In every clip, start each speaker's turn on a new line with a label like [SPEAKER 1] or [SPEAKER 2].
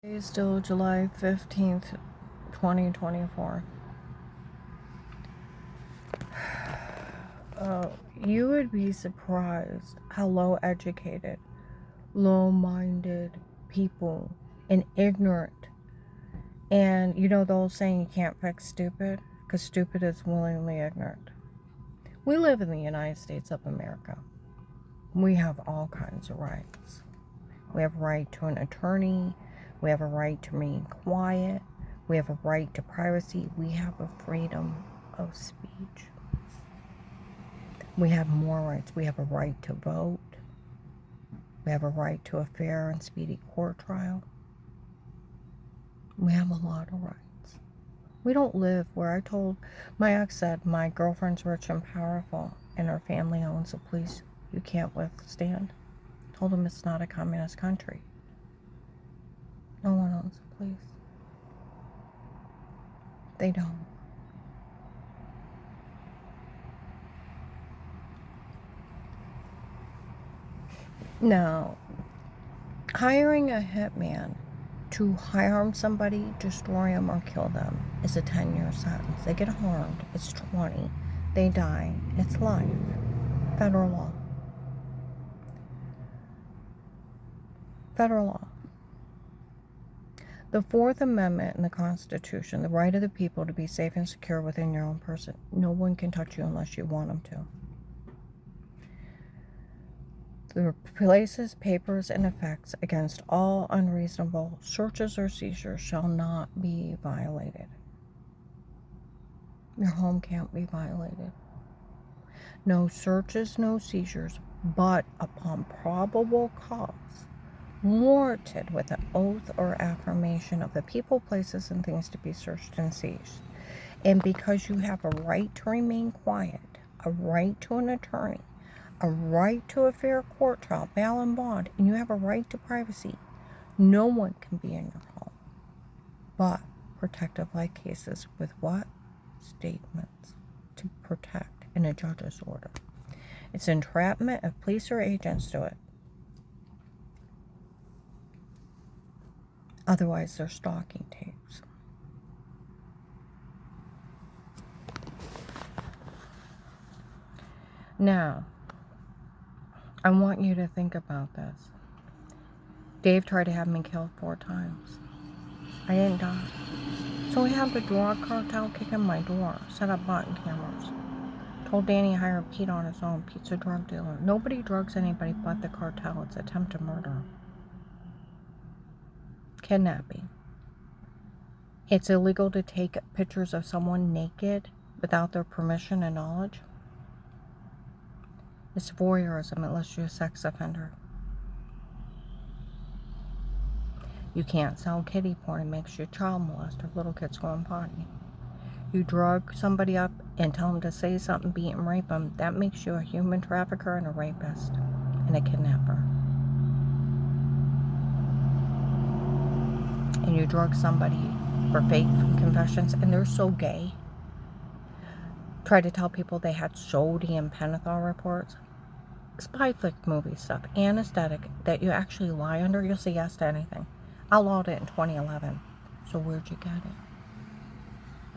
[SPEAKER 1] Today is still July 15th, 2024. You would be surprised how low educated, low minded people and ignorant. And you know the old saying, you can't fix stupid, because stupid is willingly ignorant. We live in the United States of America. We have all kinds of rights. We have a right to an attorney. We have a right to remain quiet. We have a right to privacy. We have a freedom of speech. We have more rights. We have a right to vote. We have a right to a fair and speedy court trial. We have a lot of rights. We don't live where I told my ex said my girlfriend's rich and powerful and her family owns a police you can't withstand. Told him it's not a communist country. No one owns a police. They don't. Now, hiring a hitman to harm somebody, destroy them, or kill them is a 10-year sentence. They get harmed, it's 20. They die, it's life. Federal law. Federal law. The Fourth Amendment in the Constitution, the right of the people to be safe and secure within your own person. No one can touch you unless you want them to. The places, papers, and effects against all unreasonable searches or seizures shall not be violated. Your home can't be violated. No searches, no seizures, but upon probable cause, warranted with an oath or affirmation of the people, places, and things to be searched and seized. And because you have a right to remain quiet, a right to an attorney, a right to a fair court trial, bail and bond, and you have a right to privacy, no one can be in your home. But protective like cases with what? Statements to protect in a judge's order. It's entrapment if police or agents do it. Otherwise, they're stalking tapes. Now, I want you to think about this. Dave tried to have me killed 4 times. I didn't die. So we have the drug cartel kicking my door, set up button cameras. Told Danny to hire Pete on his own. Pete's a drug dealer. Nobody drugs anybody but the cartel. It's attempted murder. Kidnapping. It's illegal to take pictures of someone naked without their permission and knowledge. It's voyeurism unless you're a sex offender. You can't sell kiddie porn. It makes you a child molester. Little kids going potty. You drug somebody up and tell them to say something, beat and rape them. That makes you a human trafficker and a rapist and a kidnapper. And you drug somebody for fake confessions, and they're so gay. Try to tell people they had sodium pentothal reports. Spy flick movie stuff, anesthetic that you actually lie under. You'll say yes to anything. Outlawed it in 2011. So where'd you get it?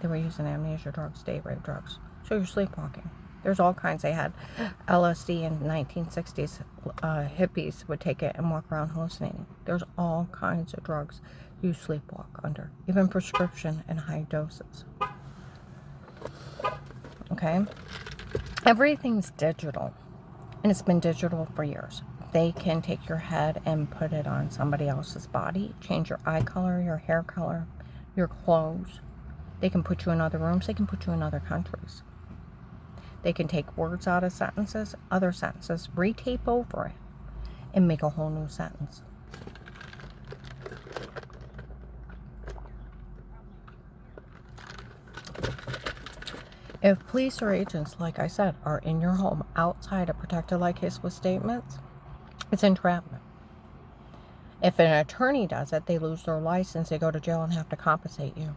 [SPEAKER 1] They were using amnesia drugs, date rape drugs. So you're sleepwalking. There's all kinds. They had LSD in the 1960s. Hippies would take it and walk around hallucinating. There's all kinds of drugs you sleepwalk under. Even prescription in high doses. Okay? Everything's digital. And it's been digital for years. They can take your head and put it on somebody else's body. Change your eye color, your hair color, your clothes. They can put you in other rooms. They can put you in other countries. They can take words out of sentences, other sentences, retape over it, and make a whole new sentence. If police or agents, like I said, are in your home outside a protected like case with statements, it's entrapment. If an attorney does it, they lose their license, they go to jail and have to compensate you.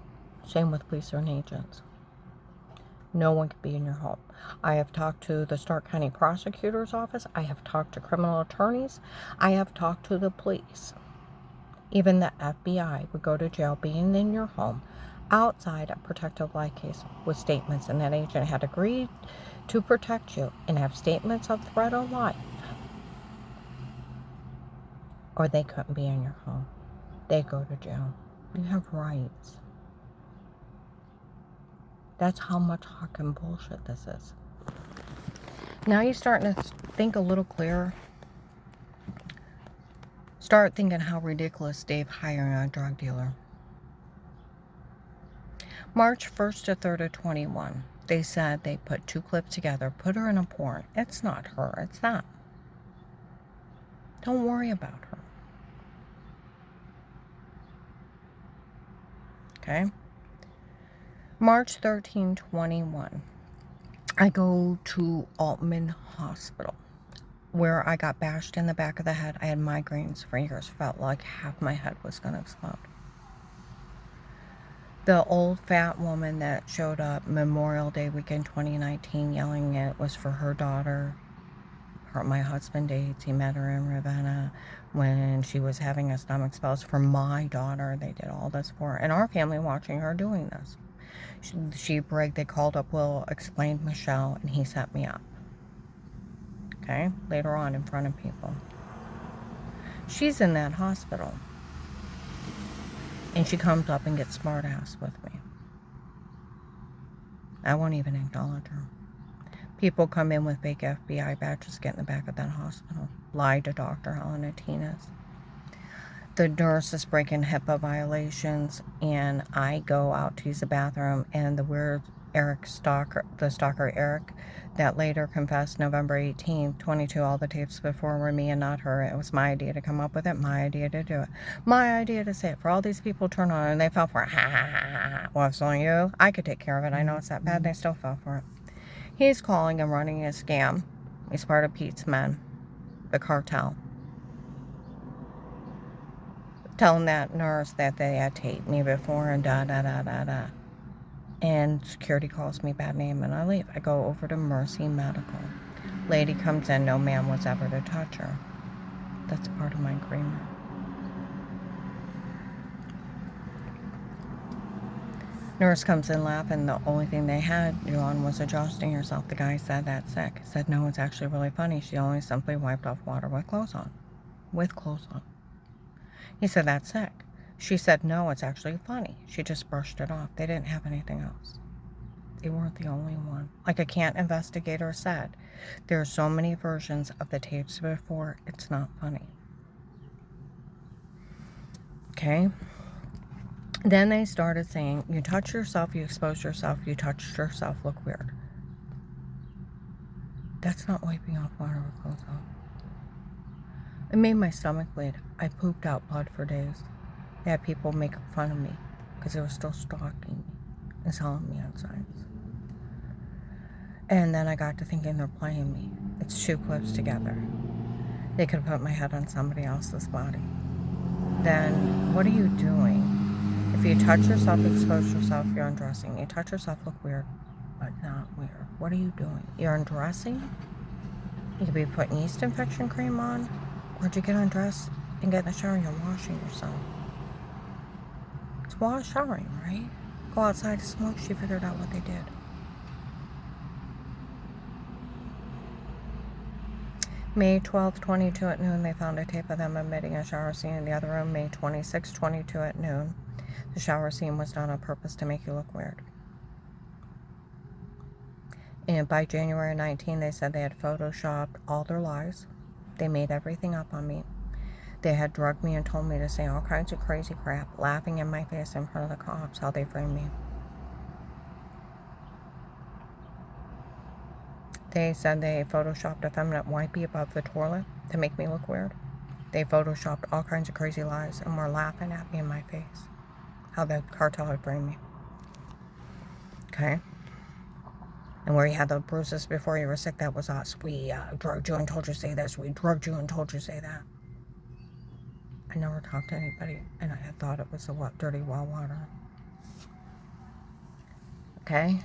[SPEAKER 1] Same with police or agents. No one can be in your home. I have talked to the Stark County Prosecutor's Office. I have talked to criminal attorneys. I have talked to the police. Even the FBI would go to jail being in your home outside a protective light case with statements, and that agent had agreed to protect you and have statements of threat of life, or they couldn't be in your home. They'd go to jail. You have rights. That's how much fucking bullshit this is. Now you're starting to think a little clearer. Start thinking how ridiculous Dave hiring a drug dealer. March 1st to 3rd of 21. They said they put 2 clips together, put her in a porn. It's not her. It's them. Don't worry about her. Okay? March 13, 21. I go to Altman Hospital, where I got bashed in the back of the head. I had migraines for years. Felt like half my head was going to explode. The old fat woman that showed up Memorial Day weekend 2019 yelling it was for her daughter. My husband dates. He met her in Ravenna when she was having a stomach spells for my daughter. They did all this for her. And our family watching her doing this. She bragged. They called up Will, explained Michelle, and he set me up. Okay? Later on in front of people. She's in that hospital. And she comes up and gets smart ass with me. I won't even acknowledge her. People come in with fake FBI badges, get in the back of that hospital. Lie to Dr. Helena Tines. The nurse is breaking HIPAA violations, and I go out to use the bathroom, and the weird stalker Eric, that later confessed November 18th, 22, all the tapes before were me and not her. It was my idea to come up with it, my idea to do it, my idea to say it. For all these people turn on and they fell for it. Ha ha ha ha. Well, it's only you. I could take care of it. I know it's that bad. They still fell for it. He's calling and running a scam. He's part of Pete's men, the cartel. Telling that nurse that they had taped me before and da-da-da-da-da. And security calls me bad name and I leave. I go over to Mercy Medical. Lady comes in, no man was ever to touch her. That's part of my agreement. Nurse comes in laughing. The only thing they had you on was adjusting yourself. The guy said, that's sick. He said, no, it's actually really funny. She only simply wiped off water with clothes on. With clothes on. He said, that's sick. She said, no, it's actually funny. She just brushed it off. They didn't have anything else. They weren't the only one. Like a CANT investigator said, there are so many versions of the tapes before, it's not funny. Okay? Then they started saying, you touch yourself, you expose yourself, you touched yourself, look weird. That's not wiping off water with clothes on. It made my stomach bleed. I pooped out blood for days. They had people making fun of me because they were still stalking me and selling me on signs. And then I got to thinking they're playing me. It's 2 clips together. They could have put my head on somebody else's body. Then what are you doing? If you touch yourself, expose yourself, you're undressing. You touch yourself, look weird, but not weird. What are you doing? You're undressing? You could be putting yeast infection cream on. Where'd you get undressed and get in the shower? You're washing yourself. It's showering, right? Go outside to smoke. She figured out what they did. May 12th, 22 at noon, they found a tape of them admitting a shower scene in the other room. May 26th, 22 at noon. The shower scene was done on purpose to make you look weird. And by January 19, they said they had photoshopped all their lies. They made everything up on me. They had drugged me and told me to say all kinds of crazy crap, laughing in my face in front of the cops, how they framed me. They said they photoshopped a feminine wipey above the toilet to make me look weird. They photoshopped all kinds of crazy lies and were laughing at me in my face. How the cartel had framed me. Okay? And where you had the bruises before you were sick, that was us. We drugged you and told you to say this. We drugged you and told you to say that. I never talked to anybody, and I had thought it was the dirty well water. Okay?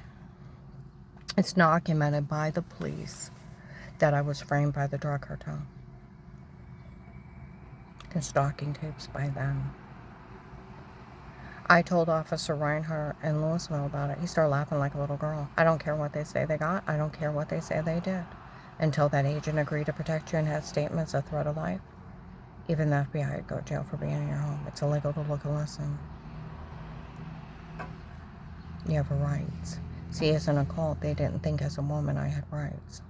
[SPEAKER 1] It's documented by the police that I was framed by the drug cartel. And stalking tapes by them. I told Officer Reinhardt in Louisville about it. He started laughing like a little girl. I don't care what they say they got. I don't care what they say they did. Until that agent agreed to protect you and had statements of threat of life, even the FBI would go to jail for being in your home. It's illegal to look and listen. You have rights. See, as an occult, they didn't think as a woman I had rights.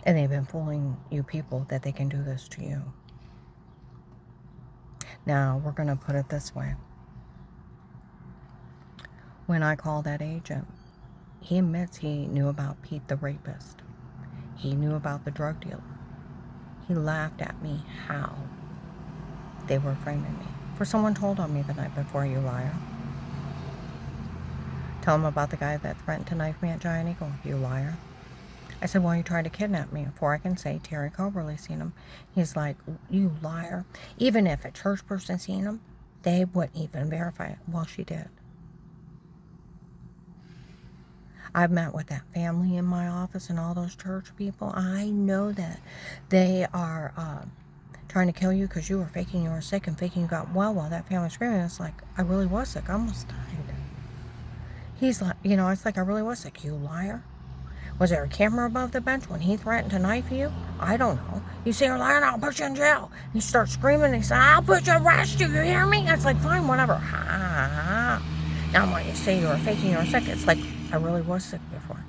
[SPEAKER 1] And they've been fooling you people that they can do this to you. Now, we're going to put it this way. When I called that agent, he admits he knew about Pete the rapist. He knew about the drug dealer. He laughed at me how they were framing me. For someone told on me the night before, you liar. Tell him about the guy that threatened to knife me at Giant Eagle, you liar. I said, well, you tried to kidnap me. Before I can say Terry Coberly seen him. He's like, you liar. Even if a church person seen him, they wouldn't even verify it. Well, she did. I've met with that family in my office and all those church people. I know that they are trying to kill you because you were faking you were sick and faking you got well while that family was screaming. It's like, I really was sick. I almost died. He's like, it's like, I really was sick, you liar. Was there a camera above the bench when he threatened to knife you? I don't know. You say you're lying, I'll put you in jail. He starts screaming and he said, I'll put you arrest you hear me? It's like, fine, whatever. Ha. Now when you say you were faking you were sick, it's like, I really was sick before.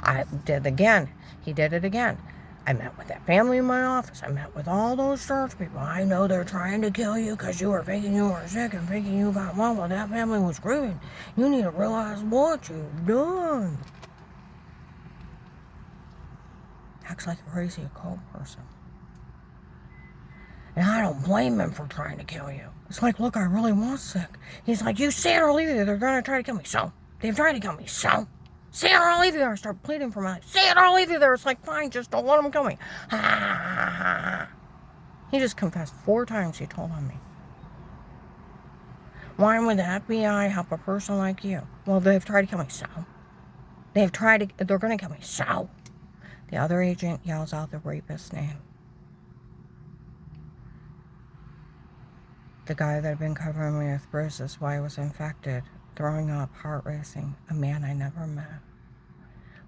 [SPEAKER 1] I did it again. He did it again. I met with that family in my office. I met with all those church people. I know they're trying to kill you because you were faking you were sick and faking you got well while that family was screaming. You need to realize what you've done. Acts like a crazy occult person. And I don't blame him for trying to kill you. It's like, look, I really was sick. He's like, you say it or leave it. They're going to try to kill me. So, they've tried to kill me. So, say it or I'll leave you there. I start pleading for my life. Say it or I'll leave you there. It's like, fine, just don't let them kill me. He just confessed 4 times he told on me. Why would the FBI help a person like you? Well, they've tried to kill me. So, they're going to kill me. So, the other agent yells out the rapist's name. The guy that had been covering me with bruises while I was infected, throwing up, heart racing, a man I never met.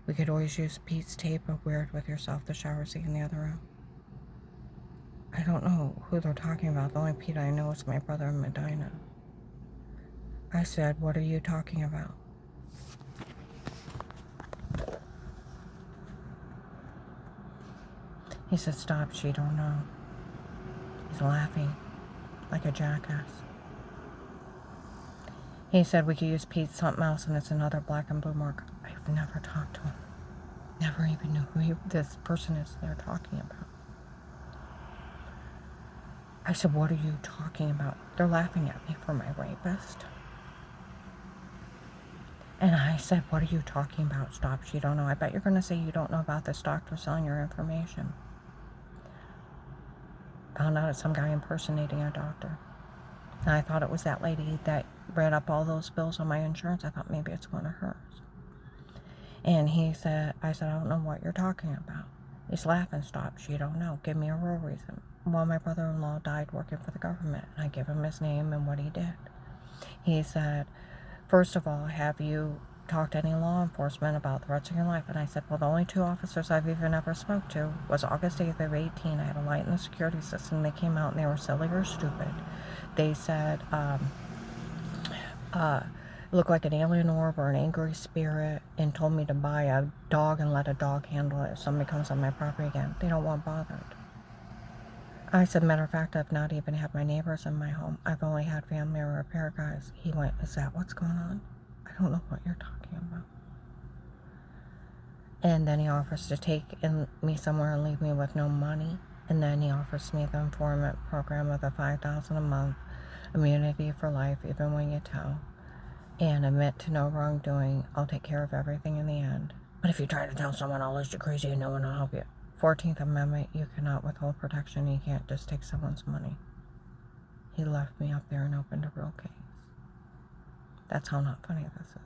[SPEAKER 1] We could always use Pete's tape of Weird with Yourself, the shower scene in the other room. I don't know who they're talking about. The only Pete I know is my brother in Medina. I said, what are you talking about? He said, stop, she don't know. He's laughing like a jackass. He said we could use Pete something else and it's another black and blue mark. I've never talked to him. Never even knew who this person is they're talking about. I said, what are you talking about? They're laughing at me for my rapist. And I said, what are you talking about? Stop, she don't know. I bet you're going to say you don't know about this doctor selling your information. Found out it's some guy impersonating a doctor. And I thought it was that lady that read up all those bills on my insurance. I thought maybe it's one of hers. And I said, I don't know what you're talking about. He's laughing, stop, she don't know. Give me a real reason. Well, my brother-in-law died working for the government. And I give him his name and what he did. He said, first of all, have you talked to any law enforcement about threats in your life? And I said, well, the only 2 officers I've even ever spoke to was August 8th of 18. I had a light in the security system. They came out and they were silly or stupid. They said, looked like an alien orb or an angry spirit and told me to buy a dog and let a dog handle it if somebody comes on my property again. They don't want bothered. I said, matter of fact, I've not even had my neighbors in my home. I've only had family or repair guys. He went, is that what's going on? I don't know what you're talking about. And then he offers to take me somewhere and leave me with no money. And then he offers me the informant program of the $5,000 a month, immunity for life, even when you tell, and admit to no wrongdoing. I'll take care of everything in the end. But if you try to tell someone I'll list you crazy and no one will help you. 14th Amendment, you cannot withhold protection. You can't just take someone's money. He left me up there and opened a real case. That's how not funny this is.